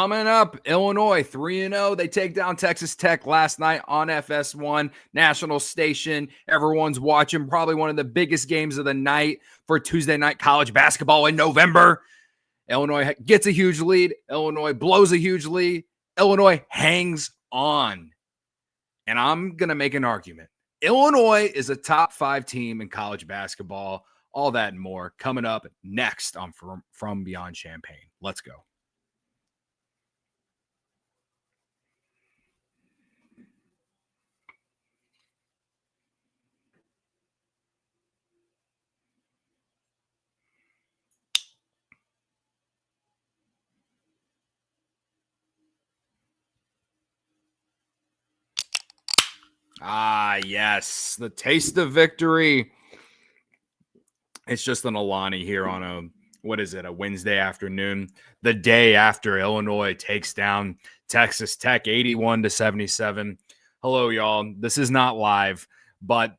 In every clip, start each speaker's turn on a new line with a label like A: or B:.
A: Coming up, Illinois 3-0. They take down Texas Tech last night on FS1 national station. Everyone's watching probably one of the biggest games of the night for Tuesday night college basketball in November. Illinois gets a huge lead. Illinois blows a huge lead. Illinois hangs on. And I'm going to make an argument. Illinois is a top 5 team in college basketball. All that and more coming up next on From Beyond Champaign. Let's go. Ah, yes. The taste of victory. It's just an Alani here on a Wednesday afternoon, the day after Illinois takes down Texas Tech 81-77. Hello, y'all. This is not live, but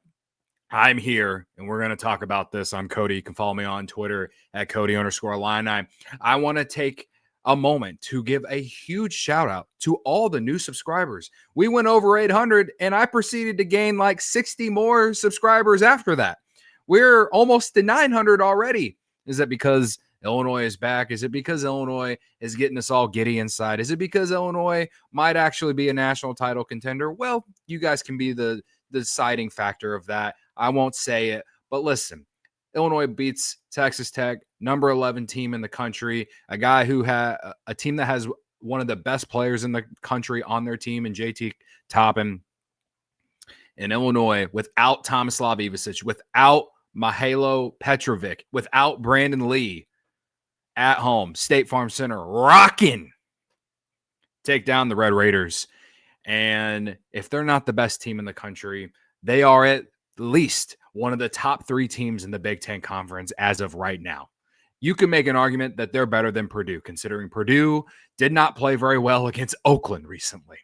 A: I'm here, and we're going to talk about this. I'm Cody. You can follow me on Twitter at Cody_Illini. I want to take a moment to give a huge shout out to all the new subscribers. We went over 800, and I proceeded to gain like 60 more subscribers after that. We're almost to 900 already. Is that because Illinois is back? Is it because Illinois is getting us all giddy inside? Is it because Illinois might actually be a national title contender? Well, you guys can be the deciding factor of that. I won't say it, but listen, Illinois beats Texas Tech, number 11 team in the country, a guy who had a team that has one of the best players in the country on their team in JT Toppin. In Illinois, without Tomislav Ivicic, without Mihajlo Petrovic, without Brandon Lee at home, State Farm Center, rocking, take down the Red Raiders. And if they're not the best team in the country, they are at least one of the top 3 teams in the Big Ten Conference as of right now. You can make an argument that they're better than Purdue, considering Purdue did not play very well against Oakland recently.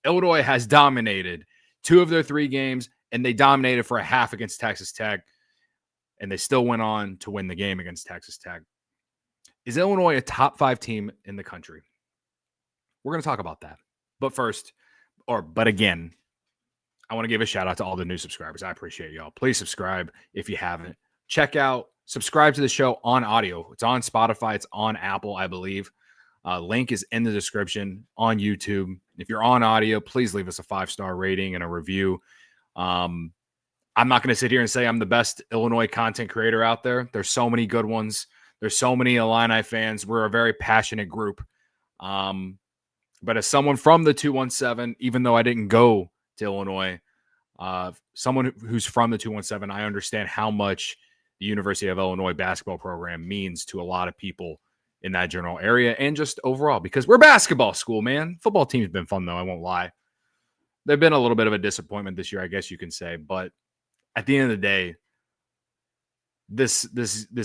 A: Illinois has dominated 2 of their 3 games, and they dominated for a half against Texas Tech, and they still went on to win the game against Texas Tech. Is Illinois a top 5 team in the country? We're going to talk about that. But again, I want to give a shout out to all the new subscribers. I appreciate y'all. Please subscribe if you haven't. Subscribe to the show on audio. It's on Spotify. It's on Apple, I believe. Link is in the description on YouTube. If you're on audio, please leave us a 5-star rating and a review. I'm not going to sit here and say I'm the best Illinois content creator out there. There's so many good ones. There's so many Illini fans. We're a very passionate group. But as someone from the 217, even though I didn't go to Illinois, someone who's from the 217, I understand how much the University of Illinois basketball program means to a lot of people in that general area and just overall, because we're a basketball school, man. Football team's been fun, though. I won't lie. They've been a little bit of a disappointment this year, I guess you can say. But at the end of the day, this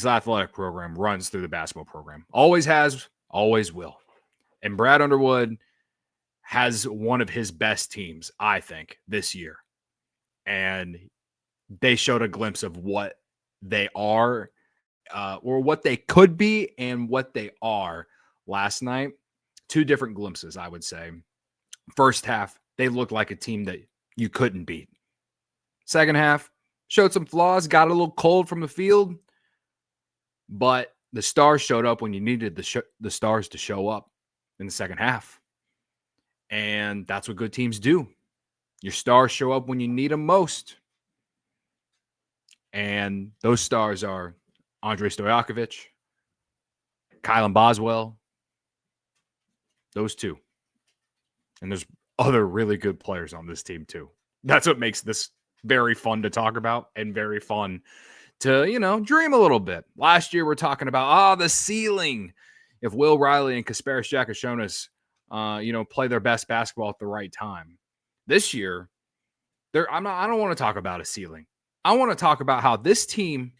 A: athletic program runs through the basketball program. Always has, always will. And Brad Underwood has one of his best teams, I think, this year. And they showed a glimpse of what they are, or what they could be and what they are last night. 2 different glimpses, I would say. First half, they looked like a team that you couldn't beat. Second half, showed some flaws, got a little cold from the field, but the stars showed up when you needed the stars to show up in the second half. And that's what good teams do. Your stars show up when you need them most. And those stars are Andrej Stojakovic, Kylan Boswell, those 2. And there's other really good players on this team too. That's what makes this very fun to talk about and very fun to, dream a little bit. Last year, we're talking about, the ceiling. If Will Riley and Kasparis Jakašonis, play their best basketball at the right time. This year, I don't want to talk about a ceiling. I want to talk about how this team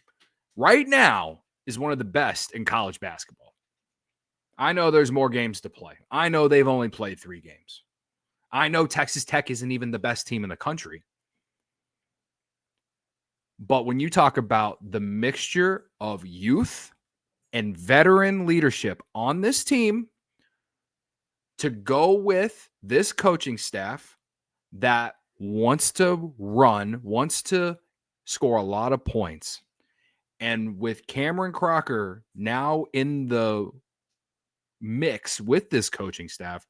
A: right now is one of the best in college basketball. I know there's more games to play. I know they've only played 3 games. I know Texas Tech isn't even the best team in the country. But when you talk about the mixture of youth and veteran leadership on this team, to go with this coaching staff that wants to run, wants to score a lot of points. And with Cameron Crocker now in the mix with this coaching staff,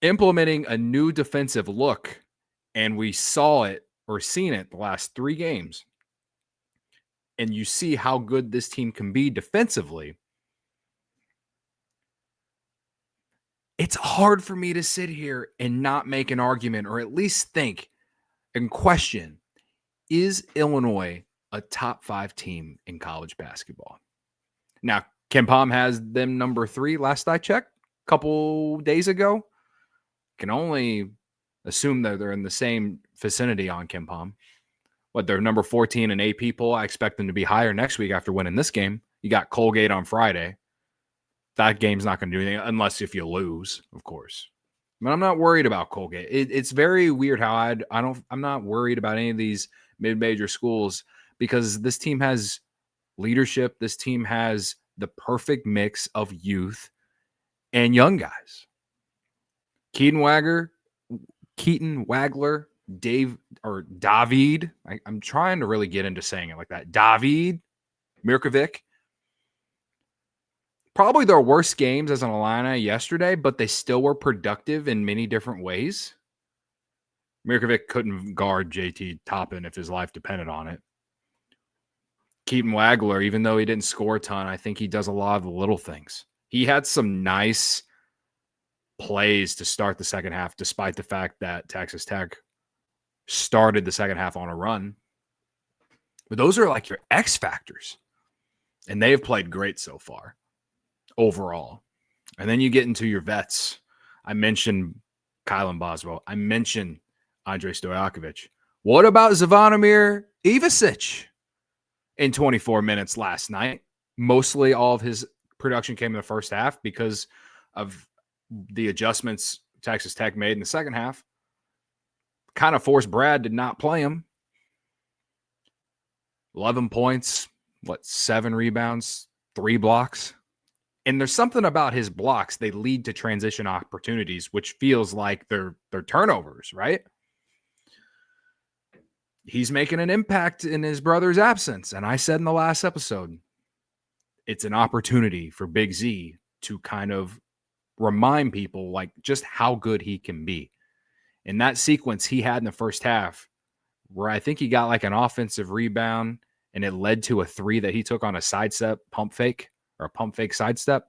A: implementing a new defensive look, and we saw it or seen it the last 3 games, and you see how good this team can be defensively, it's hard for me to sit here and not make an argument or at least think and question, is Illinois a top 5 team in college basketball? Now, KenPom has them number 3 last I checked a couple days ago. Can only assume that they're in the same vicinity on KenPom. What, they're number 14 in AP poll. I expect them to be higher next week after winning this game. You got Colgate on Friday. That game's not going to do anything unless if you lose, of course. But I'm not worried about Colgate. It's very weird how I'm not worried about any of these mid-major schools because this team has leadership. This team has the perfect mix of youth and young guys. Keaton Wagler, David. I'm trying to really get into saying it like that. David Mirkovic. Probably their worst games as an Illini yesterday, but they still were productive in many different ways. Mirkovic couldn't guard JT Toppin if his life depended on it. Keaton Wagler, even though he didn't score a ton, I think he does a lot of the little things. He had some nice plays to start the second half, despite the fact that Texas Tech started the second half on a run. But those are like your X factors, and they have played great so far overall. And then you get into your vets. I mentioned Kylan Boswell. I mentioned Andrej Stojakovic. What about Zvonimir Ivasic in 24 minutes last night? Mostly all of his production came in the first half because of the adjustments Texas Tech made in the second half. Kind of forced Brad to not play him. 11 points, 7 rebounds, 3 blocks. And there's something about his blocks. They lead to transition opportunities, which feels like they're turnovers, right? He's making an impact in his brother's absence. And I said in the last episode, it's an opportunity for Big Z to kind of remind people like just how good he can be. In that sequence he had in the first half, where I think he got like an offensive rebound and it led to a 3 that he took on a sidestep pump fake or a pump fake sidestep.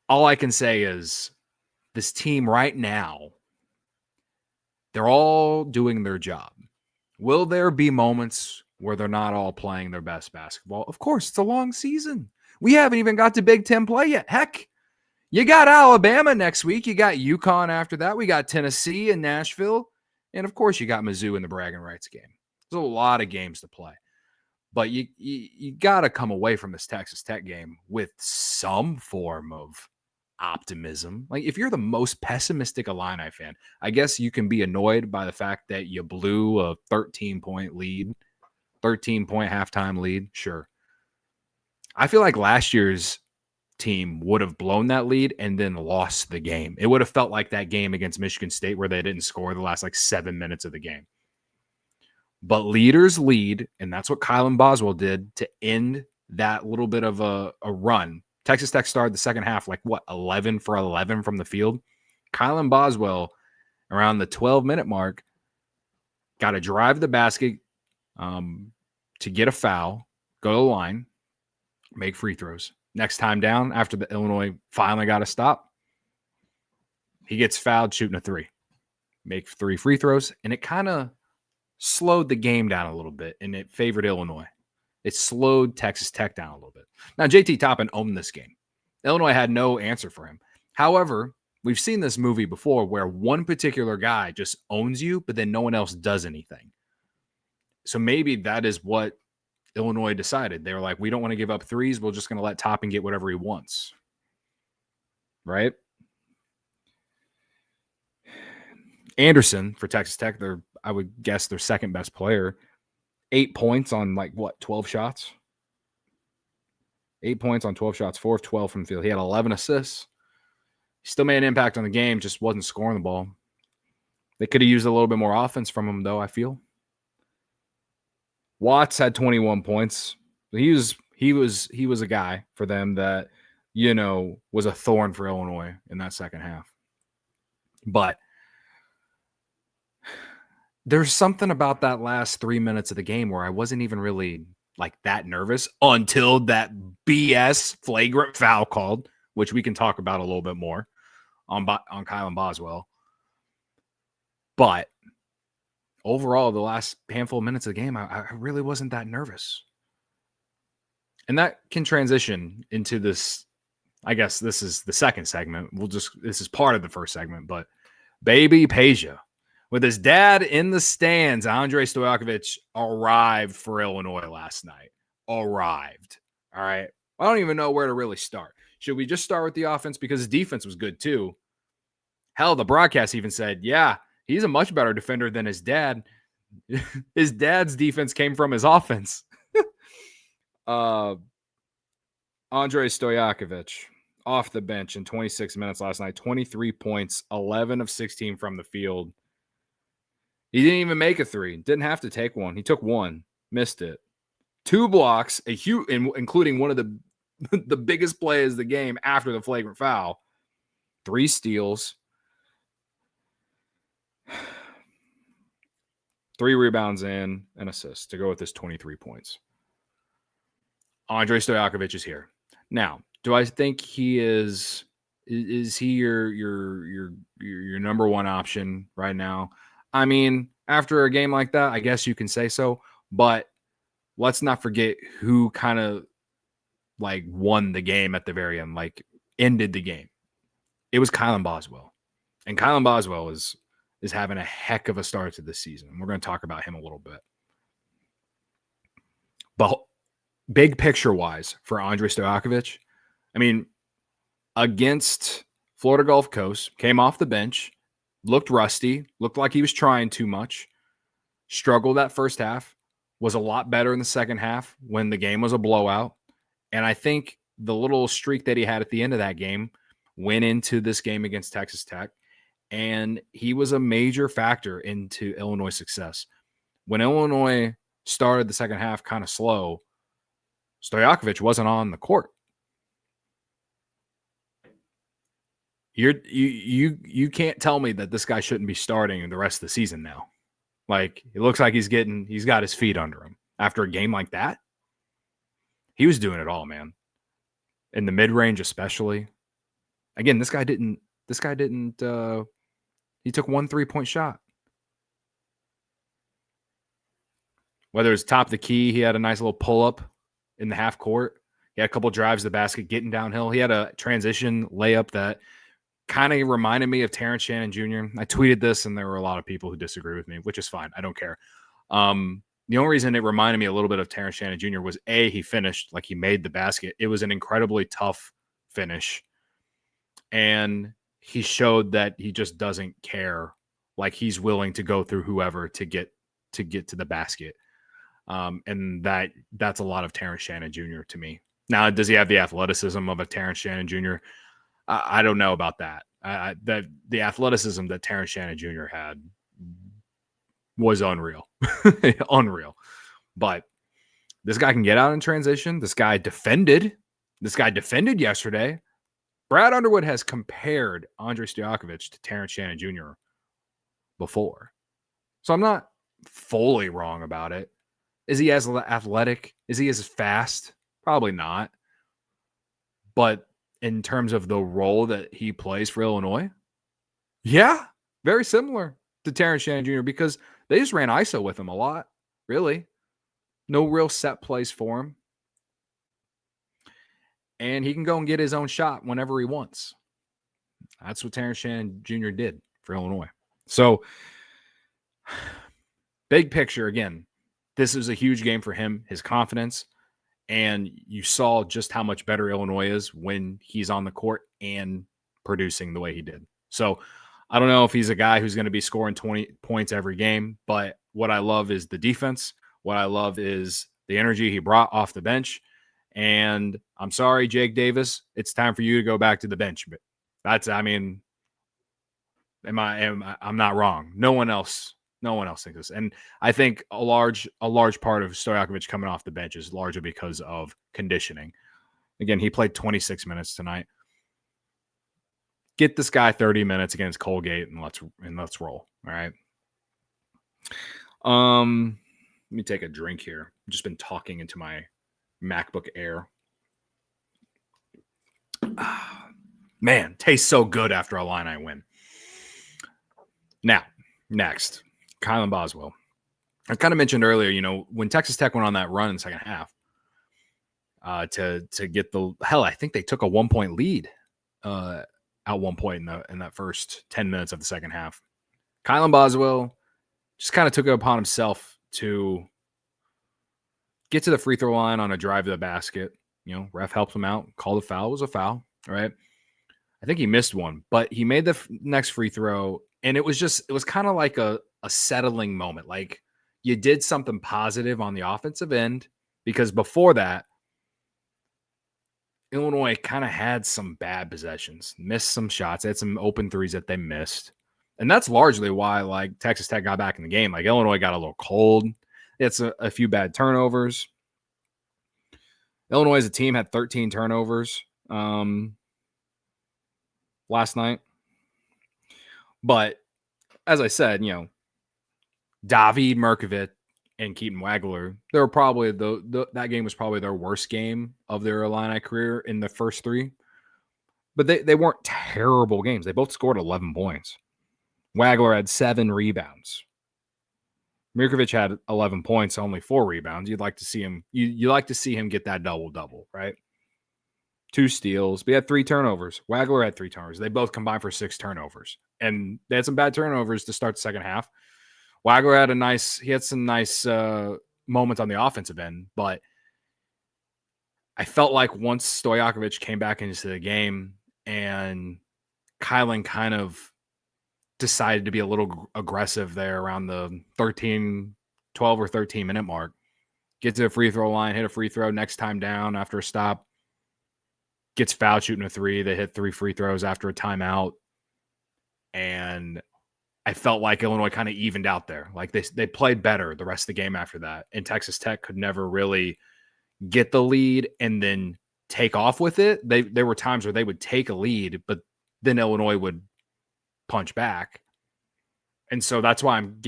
A: All I can say is this team right now, they're all doing their job. Will there be moments where they're not all playing their best basketball? Of course, it's a long season. We haven't even got to Big Ten play yet. Heck, you got Alabama next week. You got UConn after that. We got Tennessee and Nashville. And, of course, you got Mizzou in the bragging rights game. There's a lot of games to play. But you got to come away from this Texas Tech game with some form of optimism. Like, if you're the most pessimistic Illini fan, I guess you can be annoyed by the fact that you blew a 13-point lead, 13-point halftime lead. Sure. I feel like last year's team would have blown that lead and then lost the game. It would have felt like that game against Michigan State where they didn't score the last 7 minutes of the game. But leaders lead, and that's what Kylan Boswell did to end that little bit of a run. Texas Tech started the second half 11 for 11 from the field. Kylan Boswell, around the 12-minute mark, got to drive the basket to get a foul, go to the line, make free throws. Next time down, after the Illinois finally got a stop, he gets fouled shooting a 3. Make 3 free throws, and it kind of slowed the game down a little bit, and it favored Illinois. It slowed Texas Tech down a little bit. Now, JT Toppin owned this game. Illinois had no answer for him. However, we've seen this movie before where one particular guy just owns you, but then no one else does anything. So maybe that is what Illinois decided. They were like, we don't want to give up threes. We're just going to let Toppin get whatever he wants. Right? Anderson for Texas Tech, I would guess their second best player. 8 points on 12 shots. 8 points on 12 shots, 4 of 12 from the field. He had 11 assists. He still made an impact on the game, just wasn't scoring the ball. They could have used a little bit more offense from him, though, I feel. Watts had 21 points. He was a guy for them that, was a thorn for Illinois in that second half. But there's something about that last 3 minutes of the game where I wasn't even really like that nervous until that BS flagrant foul called, which we can talk about a little bit more on Kylan Boswell. But overall, the last handful of minutes of the game, I really wasn't that nervous. And that can transition into this. I guess this is the second segment. This is part of the first segment, but baby Peja, with his dad in the stands, Andrej Stojakovic arrived for Illinois last night. Arrived. All right. I don't even know where to really start. Should we just start with the offense? Because his defense was good too. Hell, the broadcast even said, yeah, he's a much better defender than his dad. His dad's defense came from his offense. Andrej Stojakovic off the bench in 26 minutes last night, 23 points, 11 of 16 from the field. He didn't even make a three. Didn't have to take one. He took one, missed it. 2 blocks, including one of the biggest plays of the game after the flagrant foul. 3 steals. 3 rebounds and an assist to go with his 23 points. Andrej Stojakovic is here. Now, do I think he is he your number one option right now? I mean, after a game like that, I guess you can say so, but let's not forget who kind of like won the game at the very end, like ended the game. It was Kylan Boswell. And Kylan Boswell is having a heck of a start to this season. We're going to talk about him a little bit. But big picture-wise for Andrej Stojakovic, I mean, against Florida Gulf Coast, came off the bench, looked rusty, looked like he was trying too much, struggled that first half, was a lot better in the second half when the game was a blowout. And I think the little streak that he had at the end of that game went into this game against Texas Tech. And he was a major factor into Illinois' success. When Illinois started the second half kind of slow, Stojakovic wasn't on the court. You can't tell me that this guy shouldn't be starting the rest of the season now. Like, it looks like he's got his feet under him after a game like that. He was doing it all, man. In the mid-range especially. Again, this guy didn't he took 1 3-point shot. Whether it's top of the key, he had a nice little pull-up in the half court. He had a couple drives to the basket, getting downhill. He had a transition layup that kind of reminded me of Terrence Shannon Jr. I tweeted this, and there were a lot of people who disagree with me, which is fine. I don't care. The only reason it reminded me a little bit of Terrence Shannon Jr. was, A, he finished, like he made the basket. It was an incredibly tough finish. And he showed that he just doesn't care. Like, he's willing to go through whoever to get to the basket. And that's a lot of Terrence Shannon Jr. to me. Now, does he have the athleticism of a Terrence Shannon Jr.? I don't know about that. The athleticism that Terrence Shannon Jr. had was unreal. Unreal. But this guy can get out in transition. This guy defended yesterday. Brad Underwood has compared Andrej Stojakovic to Terrence Shannon Jr. before. So I'm not fully wrong about it. Is he as athletic? Is he as fast? Probably not. But in terms of the role that he plays for Illinois, yeah, very similar to Terrence Shannon Jr. because they just ran ISO with him a lot, really. No real set plays for him. And he can go and get his own shot whenever he wants. That's what Terrence Shannon Jr. did for Illinois. So, big picture, again, this is a huge game for him, his confidence. And you saw just how much better Illinois is when he's on the court and producing the way he did. So, I don't know if he's a guy who's going to be scoring 20 points every game, but what I love is the defense. What I love is the energy he brought off the bench. And I'm sorry, Jake Davis, it's time for you to go back to the bench. But I'm not wrong. No one else thinks this. And I think a large part of Stojakovic coming off the bench is largely because of conditioning. Again, he played 26 minutes tonight. Get this guy 30 minutes against Colgate and let's roll. All right. Let me take a drink here. I've just been talking into my MacBook Air. Man, tastes so good after a Illini win. Now, next, Kylan Boswell. I kind of mentioned earlier, when Texas Tech went on that run in the second half to get I think they took a 1-point lead at one point in that first 10 minutes of the second half. Kylan Boswell just kind of took it upon himself to get to the free throw line on a drive to the basket. Ref helped him out, called a foul. It was a foul, right? I think he missed one, but he made the next free throw, and it was kind of like a settling moment. Like you did something positive on the offensive end, because before that, Illinois kind of had some bad possessions, missed some shots. They had some open threes that they missed. And that's largely why, Texas Tech got back in the game. Illinois got a little cold. It's a few bad turnovers. Illinois as a team had 13 turnovers last night. But as I said, David Merkovit and Keaton Wagler, they were probably that game was probably their worst game of their Illini career in the first three. But they weren't terrible games. They both scored 11 points. Wagler had 7 rebounds. Mirkovic had 11 points, only 4 rebounds. You'd like to see him. You like to see him get that double-double, right? 2 steals. But he had 3 turnovers. Wagler had 3 turnovers. They both combined for 6 turnovers. And they had some bad turnovers to start the second half. Wagler had some nice moments on the offensive end, but I felt like once Stojakovic came back into the game and Kylan kind of decided to be a little aggressive there around the 12 or 13 minute mark, get to the free throw line, hit a free throw next time down after a stop, gets fouled shooting a 3. They hit 3 free throws after a timeout. And I felt like Illinois kind of evened out there. They played better the rest of the game after that. And Texas Tech could never really get the lead and then take off with it. There were times where they would take a lead, but then Illinois would punch back. And so that's why I'm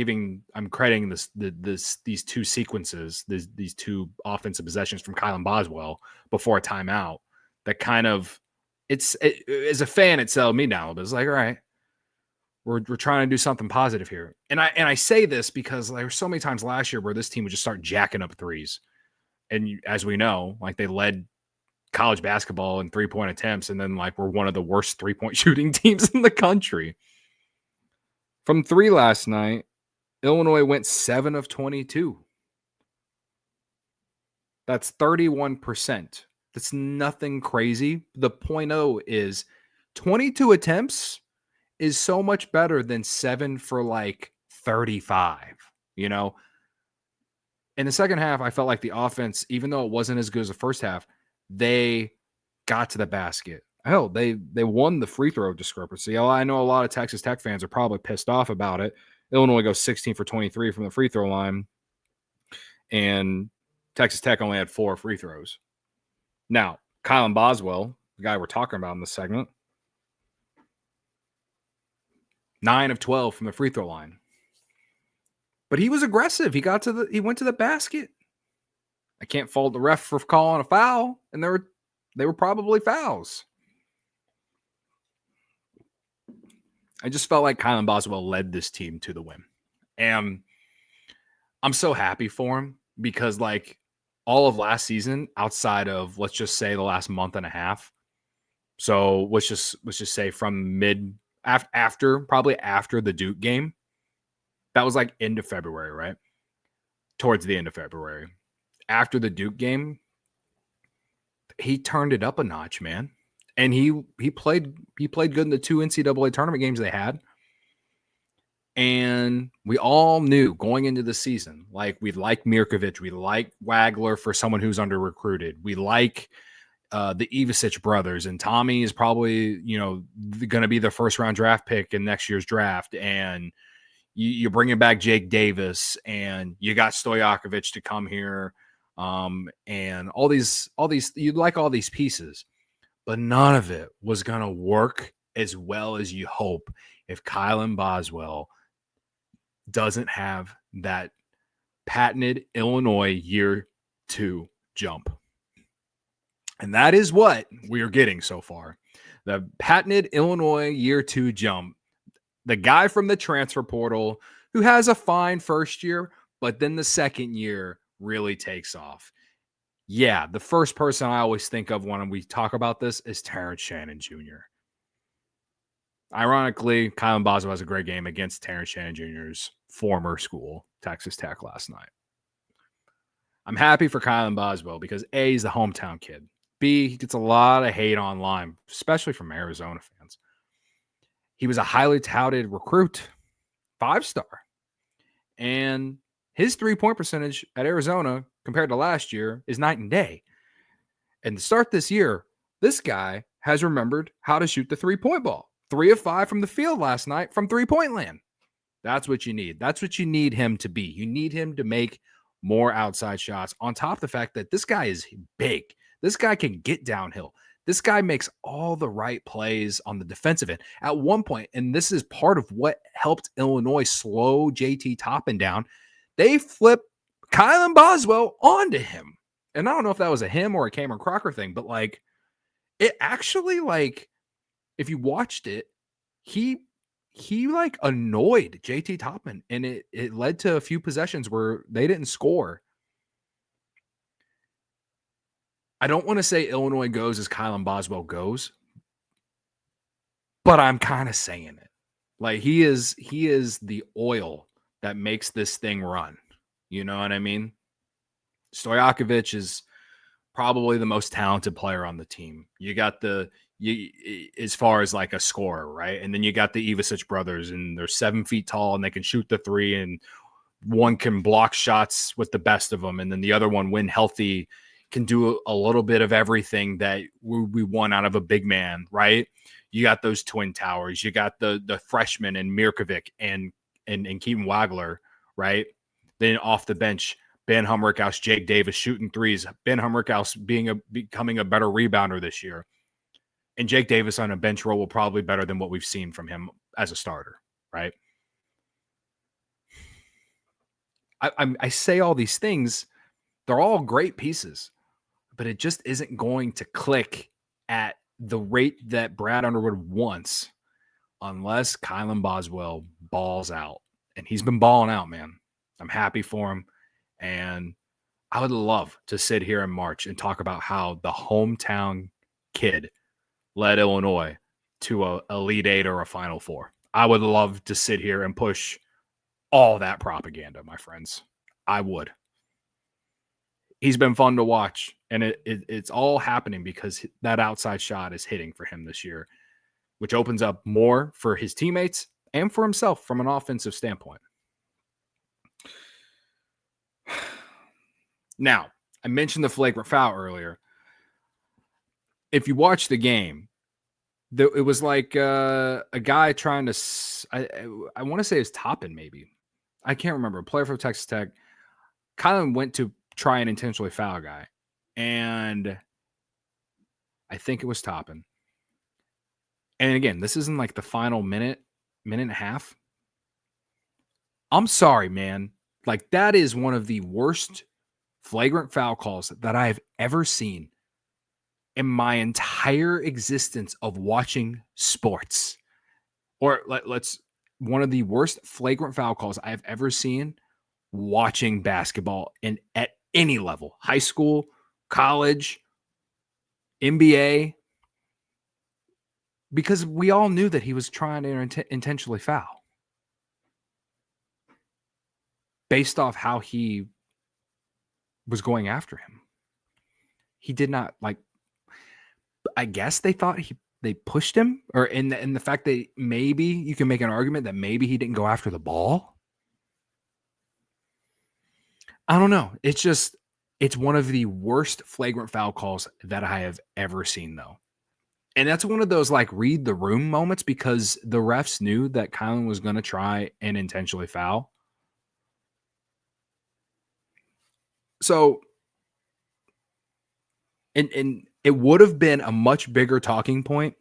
A: crediting these 2 sequences, these 2 offensive possessions from Kylan Boswell before a timeout that kind of as a fan, it settled me down. But it's like, all right, we're trying to do something positive here. And I say this because there were so many times last year where this team would just start jacking up threes. And as we know, they led college basketball in 3-point attempts, and then we're one of the worst 3-point shooting teams in the country. From 3 last night, Illinois went 7 of 22. That's 31%. That's nothing crazy. The 0.0 is 22 attempts is so much better than 7 for 35, In the second half, I felt like the offense, even though it wasn't as good as the first half, they got to the basket. Hell, they won the free throw discrepancy. I know a lot of Texas Tech fans are probably pissed off about it. Illinois goes 16 for 23 from the free throw line, and Texas Tech only had 4 free throws. Now, Kylan Boswell, the guy we're talking about in this segment, 9 of 12 from the free throw line. But he was aggressive. He went to the basket. I can't fault the ref for calling a foul, and they were probably fouls. I just felt like Kylan Boswell led this team to the win. And I'm so happy for him because all of last season, outside of let's just say the last month and a half. So let's just say from probably after the Duke game. That was end of February, right? Towards the end of February. After the Duke game, he turned it up a notch, man. And he played good in the 2 NCAA tournament games they had. And we all knew going into the season, like we like Mirkovic, we like Wagler for someone who's under recruited. We like the Ivisic brothers, and Tommy is probably, going to be the first round draft pick in next year's draft. And you're bringing back Jake Davis, and you got Stojakovic to come here. And all these, you'd like all these pieces, but none of it was going to work as well as you hope if Kylan Boswell doesn't have that patented Illinois year 2 jump. And that is what we are getting so far. The patented Illinois year 2 jump. The guy from the transfer portal who has a fine first year, but then the second year really takes off. Yeah, the first person I always think of when we talk about this is Terrence Shannon Jr. Ironically, Kylan Boswell has a great game against Terrence Shannon Jr.'s former school, Texas Tech, last night. I'm happy for Kylan Boswell because A, he's the hometown kid. B, he gets a lot of hate online, especially from Arizona fans. He was a highly touted recruit, 5-star. And his 3-point percentage at Arizona compared to last year is night and day. And to start this year, this guy has remembered how to shoot the 3-point ball. 3 of 5 from the field last night from 3-point land. That's what you need. That's what you need him to be. You need him to make more outside shots on top of the fact that this guy is big. This guy can get downhill. This guy makes all the right plays on the defensive end. At one point, and this is part of what helped Illinois slow JT Toppin down, they flipped Kylan Boswell onto him. And I don't know if that was a him or a Cameron Crocker thing, but it actually, if you watched it, he annoyed JT Toppin, and it led to a few possessions where they didn't score. I don't want to say Illinois goes as Kylan Boswell goes, but I'm kind of saying it. He is the oil that makes this thing run. You know what I mean? Stojakovic is probably the most talented player on the team. You got as far as a scorer, right? And then you got the Ivisic brothers, and they're 7 feet tall, and they can shoot the 3, and one can block shots with the best of them, and then the other one, when healthy, can do a little bit of everything that we want out of a big man, right? You got those twin towers. You got the freshman and Mirkovic and Keaton Wagler, right? Then off the bench, Ben Humrickhouse, Jake Davis shooting 3s. Ben Humrickhouse becoming a better rebounder this year. And Jake Davis on a bench role will probably be better than what we've seen from him as a starter, right? I say all these things. They're all great pieces, but it just isn't going to click at the rate that Brad Underwood wants unless Kylan Boswell balls out. And he's been balling out, man. I'm happy for him. And I would love to sit here in March and talk about how the hometown kid led Illinois to a Elite Eight or a Final Four. I would love to sit here and push all that propaganda, my friends. I would. He's been fun to watch, and it's all happening because that outside shot is hitting for him this year, which opens up more for his teammates and for himself from an offensive standpoint. Now, I mentioned the flagrant foul earlier. If you watch the game, it was like a guy trying to I want to say it's Toppin, maybe. I can't remember. A player from Texas Tech. Kylan went to try and intentionally foul a guy, and I think it was Toppin. And again, this isn't the final minute and a half. I'm sorry, man. That is one of the worst flagrant foul calls that I have ever seen in my entire existence of watching sports. Or one of the worst flagrant foul calls I have ever seen watching basketball at any level, high school, college, NBA, because we all knew that he was trying to intentionally foul based off how he was going after him. He did not I guess they thought they pushed him, or in the fact that maybe you can make an argument that maybe he didn't go after the ball. I don't know. It's one of the worst flagrant foul calls that I have ever seen, though. And that's one of those like read the room moments because the refs knew that Kylan was going to try and intentionally foul. So, and it would have been a much bigger talking point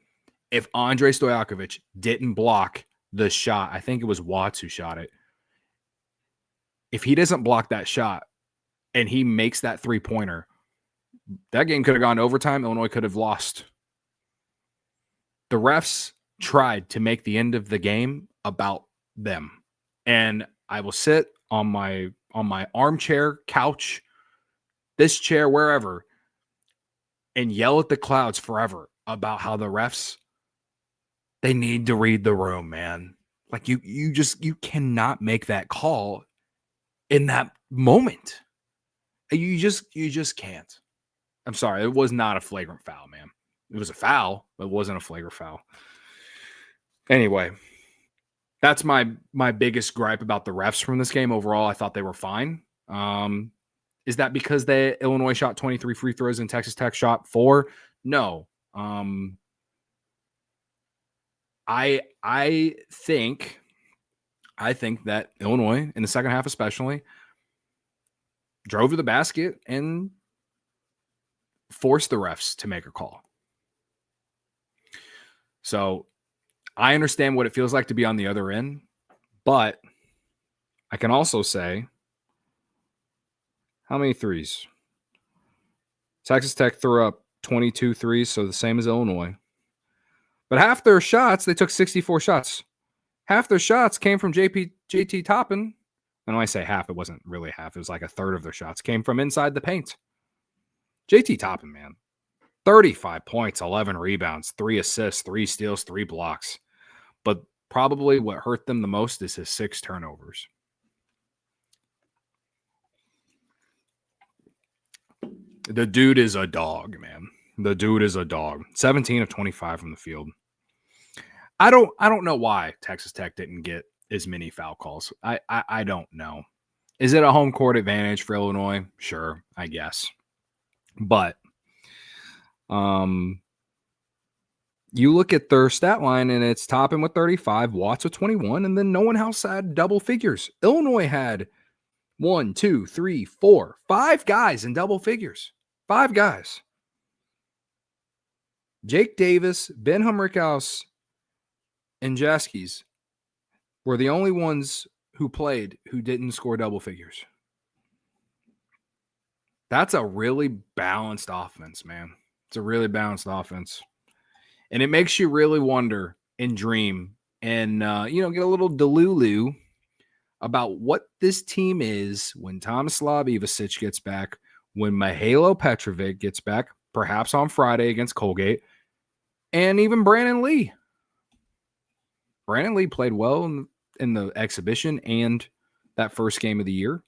A: if Andrej Stojakovic didn't block the shot. I think it was Watts who shot it. If he doesn't block that shot and he makes that 3-pointer, that game could have gone to overtime. Illinois could have lost. The refs tried to make the end of the game about them. And I will sit on my armchair, couch, this chair, wherever, and yell at the clouds forever about how the refs, they need to read the room, man. Like you cannot make that call in that moment. You just can't. I'm sorry. It was not a flagrant foul, man. It was a foul, but it wasn't a flagrant foul. Anyway, that's my biggest gripe about the refs from this game. Overall, I thought they were fine. Is that because Illinois shot 23 free throws and Texas Tech shot 4? No. I think that Illinois in the second half especially drove to the basket and forced the refs to make a call. So I understand what it feels like to be on the other end, but I can also say, how many threes? Texas Tech threw up 22 threes, so the same as Illinois. But half their shots, they took 64 shots. Half their shots came from JT Toppin. And when I say half, it wasn't really half. It was like a third of their shots came from inside the paint. JT Toppin, man. 35 points, 11 rebounds, 3 assists, 3 steals, 3 blocks. But probably what hurt them the most is his 6 turnovers. The dude is a dog, man. The dude is a dog. 17 of 25 from the field. I don't know why Texas Tech didn't get as many foul calls. I don't know. Is it a home court advantage for Illinois? Sure, I guess. But you look at their stat line and it's Toppin with 35, Watts with 21, and then no one else had double figures. Illinois had 1, 2, 3, 4, 5 guys in double figures. 5 guys. Jake Davis, Ben Humrickhouse, and Jaskis were the only ones who played who didn't score double figures. That's a really balanced offense, man. It's a really balanced offense. And it makes you really wonder and dream and, get a little delulu about what this team is when Tomislav Ivičić gets back, when Mihajlo Petrovic gets back, perhaps on Friday against Colgate, and even Brandon Lee. Brandon Lee played well in the exhibition and that first game of the year.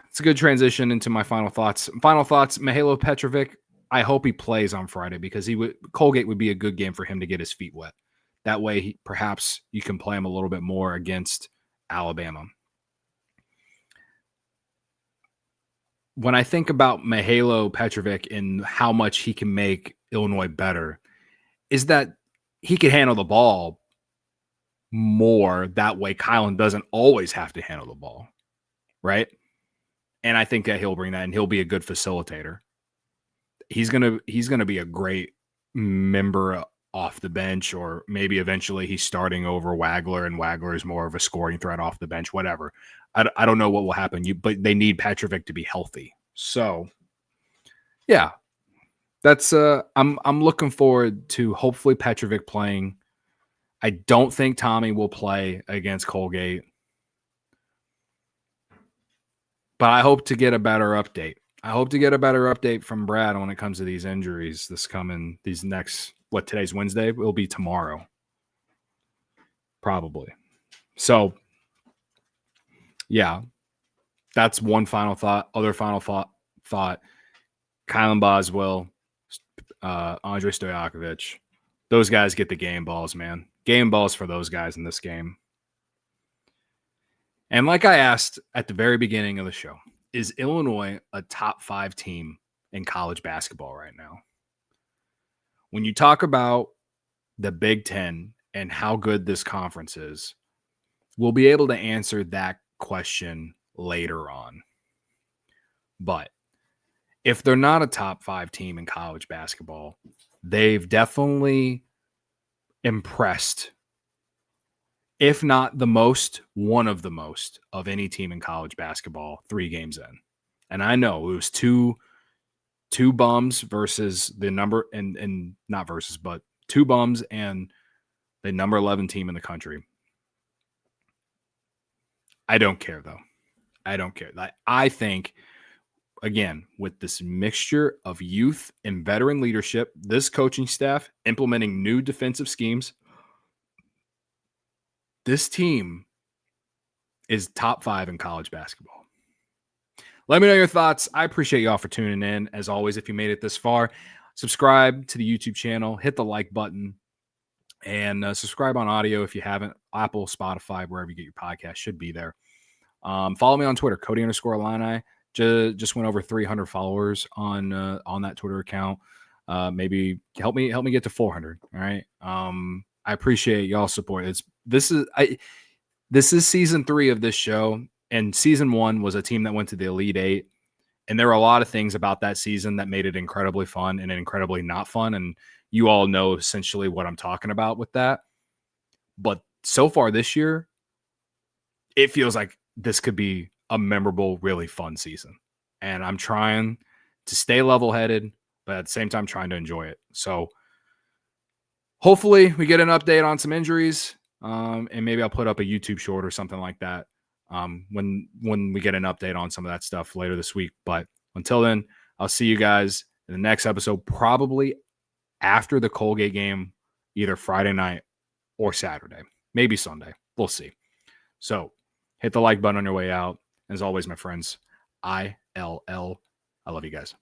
A: It's a good transition into my final thoughts. Mihajlo Petrovic, I hope he plays on Friday because Colgate would be a good game for him to get his feet wet. That way, perhaps you can play him a little bit more against Alabama. When I think about Mihajlo Petrovic and how much he can make Illinois better, is that he can handle the ball more. That way, Kylan doesn't always have to handle the ball, right? And I think that he'll bring that, and he'll be a good facilitator. He's gonna be a great member off the bench, or maybe eventually he's starting over Wagler, and Wagler is more of a scoring threat off the bench. Whatever. I don't know what will happen. But they need Petrovic to be healthy. So, yeah, that's I'm looking forward to hopefully Petrovic playing. I don't think Tommy will play against Colgate, but I hope to get a better update. I hope to get a better update from Brad when it comes to these injuries. Today's Wednesday? It'll be tomorrow. Probably. So, yeah, that's one final thought. Other final thought. Kylan Boswell, Andrej Stojakovic. Those guys get the game balls, man. Game balls for those guys in this game. And like I asked at the very beginning of the show, is Illinois a top 5 team in college basketball right now? When you talk about the Big Ten and how good this conference is, we'll be able to answer that question later on. But if they're not a top 5 team in college basketball, they've definitely impressed, if not the most, one of the most of any team in college basketball 3 games in. And I know it was two bums versus the number and not versus, but 2 bums and the number 11 team in the country. I don't care though. I don't care. I think, again, with this mixture of youth and veteran leadership, this coaching staff implementing new defensive schemes, this team is top 5 in college basketball. Let me know your thoughts. I appreciate y'all for tuning in. As always, if you made it this far, subscribe to the YouTube channel, hit the like button, and subscribe on audio if you haven't. Apple, Spotify, wherever you get your podcast should be there. Follow me on Twitter, Cody_Illini. Just went over 300 followers on that Twitter account. Maybe help me get to 400. All right. I appreciate y'all's support. This is season 3 of this show, and season 1 was a team that went to the Elite 8, and there were a lot of things about that season that made it incredibly fun and incredibly not fun, and you all know essentially what I'm talking about with that. But so far this year, it feels like this could be a memorable, really fun season. And I'm trying to stay level-headed, but at the same time trying to enjoy it. So hopefully we get an update on some injuries, and maybe I'll put up a YouTube short or something like that when we get an update on some of that stuff later this week. But until then, I'll see you guys in the next episode, probably after the Colgate game, either Friday night or Saturday, maybe Sunday. We'll see. So hit the like button on your way out. As always, my friends, I love you guys.